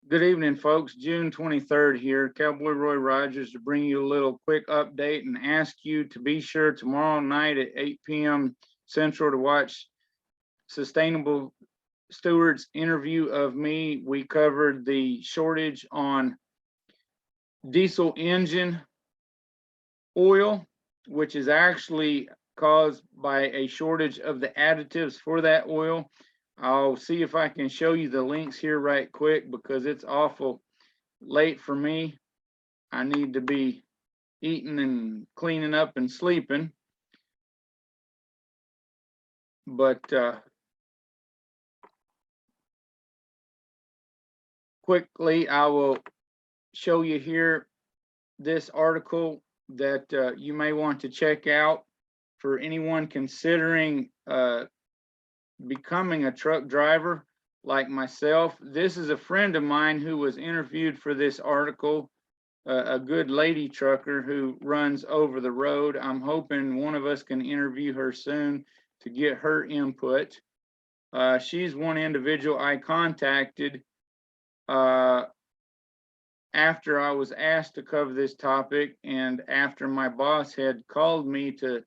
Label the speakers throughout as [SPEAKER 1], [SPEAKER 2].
[SPEAKER 1] Good evening, folks. June 23rd here, Cowboy Roy Rogers, to bring you a little quick update and ask you to be sure tomorrow night at 8 p.m. Central to watch Sustainable Steward's interview of me. We covered the shortage on diesel engine oil, which is actually caused by a shortage of the additives for that oil. I'll see if I can show you the links here right quick because it's awful late for me. I need to be eating and cleaning up and sleeping. But quickly, I will show you here this article that you may want to check out for anyone considering becoming a truck driver like myself. This is a friend of mine who was interviewed for this article, a good lady trucker who runs over the road. I'm hoping one of us can interview her soon to get her input. She's one individual I contacted after I was asked to cover this topic, and after my boss had called me to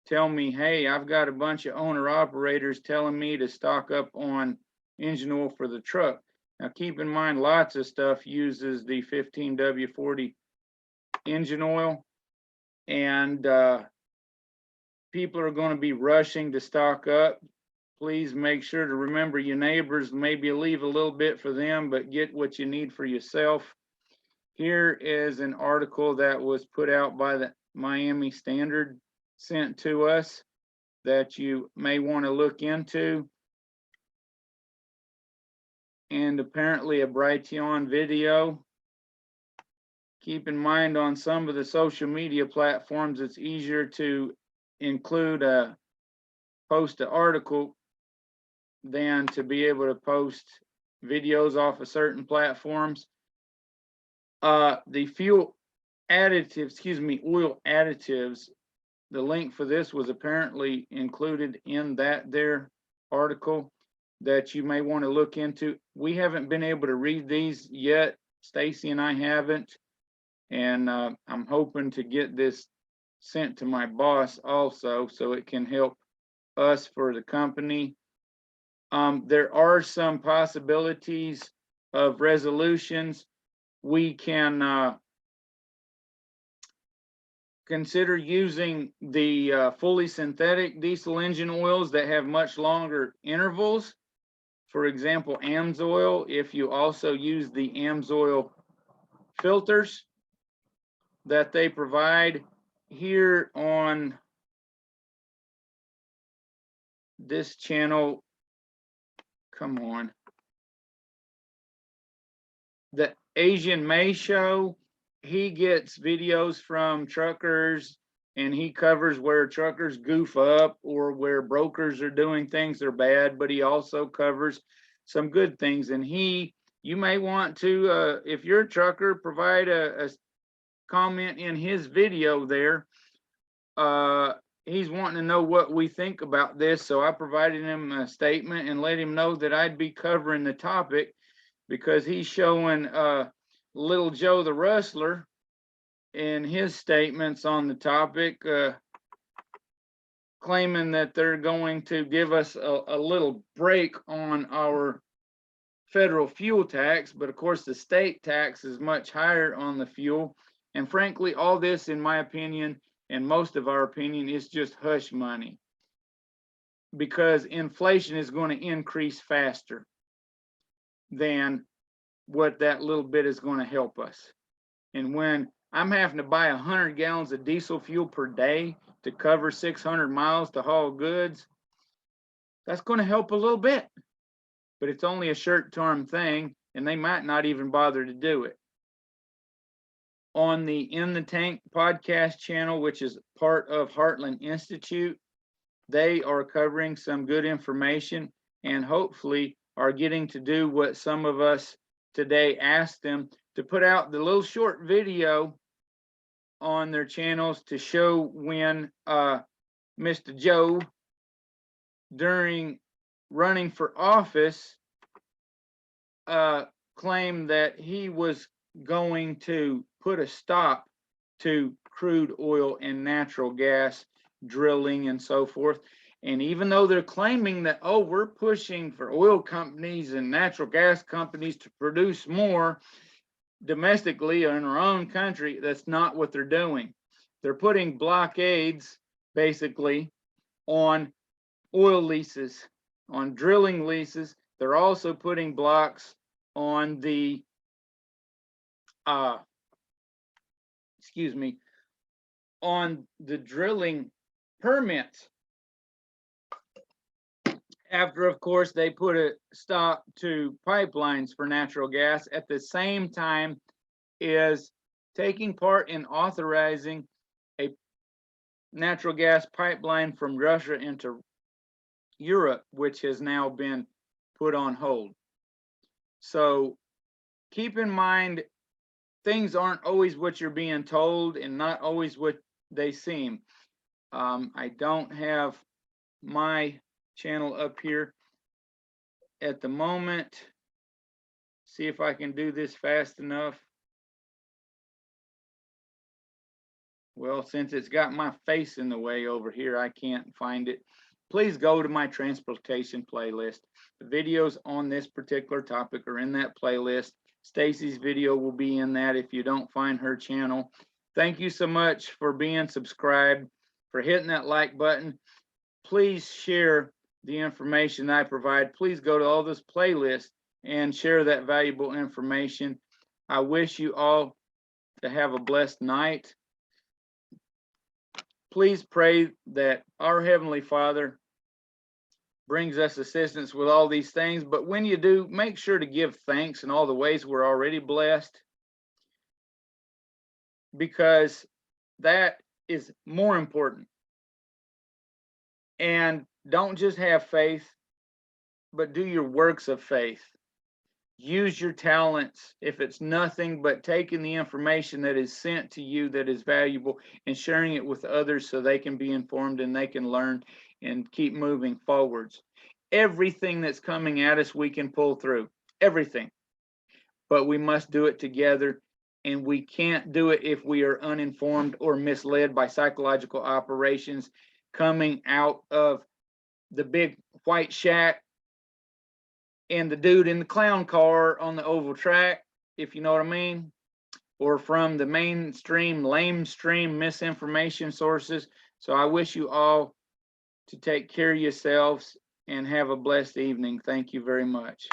[SPEAKER 1] tell me, hey, I've got a bunch of owner operators telling me to stock up on engine oil for the truck. Now, keep in mind, lots of stuff uses the 15W40 engine oil, and people are going to be rushing to stock up. Please make sure to remember your neighbors, maybe leave a little bit for them, but get what you need for yourself. Here is an article that was put out by the Miami Standard, sent to us, that you may want to look into. And apparently a Brighteon video. Keep in mind, on some of the social media platforms, it's easier to include post an article than to be able to post videos off of certain platforms. The fuel additives, oil additives, the link for this was apparently included in that there article that you may want to look into. We haven't been able to read these yet. Stacy and I haven't. And I'm hoping to get this sent to my boss also so it can help us for the company. There are some possibilities of resolutions. We can consider using the fully synthetic diesel engine oils that have much longer intervals. For example, AMSOIL, if you also use the AMSOIL filters that they provide here on this channel. Come on. The Asian May Show, he gets videos from truckers and he covers where truckers goof up or where brokers are doing things that are bad, but he also covers some good things. And you may want to, if you're a trucker, provide a comment in his video there. He's wanting to know what we think about this, so I provided him a statement and let him know that I'd be covering the topic, because he's showing Little Joe the Rustler in his statements on the topic, claiming that they're going to give us a little break on our federal fuel tax, but of course the state tax is much higher on the fuel. And frankly, all this, in my opinion, and most of our opinion, is just hush money, because inflation is going to increase faster than what that little bit is going to help us. And when I'm having to buy 100 gallons of diesel fuel per day to cover 600 miles to haul goods, that's going to help a little bit, but it's only a short-term thing, and they might not even bother to do it. On the In the Tank podcast channel, which is part of Heartland Institute, they are covering some good information and hopefully are getting to do what some of us today asked them to put out, the little short video on their channels to show when Mr. Joe, during running for office, claimed that he was going to put a stop to crude oil and natural gas drilling and so forth. And even though they're claiming that, oh, we're pushing for oil companies and natural gas companies to produce more domestically or in our own country, that's not what they're doing. They're putting blockades basically on oil leases, on drilling leases. They're also putting blocks on the on the drilling permits. After, of course, they put a stop to pipelines for natural gas, at the same time is taking part in authorizing a natural gas pipeline from Russia into Europe, which has now been put on hold. So keep in mind, things aren't always what you're being told and not always what they seem. I don't have my channel up here at the moment. See if I can do this fast enough. Well, since it's got my face in the way over here, I can't find it. Please go to my transportation playlist. The videos on this particular topic are in that playlist. Stacy's video will be in that if you don't find her channel. Thank you so much for being subscribed, for hitting that like button. Please share the information I provide. Please go to all this playlist and share that valuable information. I wish you all to have a blessed night. Please pray that our Heavenly Father brings us assistance with all these things. But when you do, make sure to give thanks in all the ways we're already blessed, because that is more important. And don't just have faith, but do your works of faith. Use your talents. If it's nothing but taking the information that is sent to you that is valuable and sharing it with others so they can be informed and they can learn and keep moving forwards. Everything that's coming at us, we can pull through. Everything. But we must do it together, and we can't do it if we are uninformed or misled by psychological operations coming out of the big white shack and the dude in the clown car on the oval track, if you know what I mean, or from the mainstream, lamestream misinformation sources. So I wish you all to take care of yourselves and have a blessed evening. Thank you very much.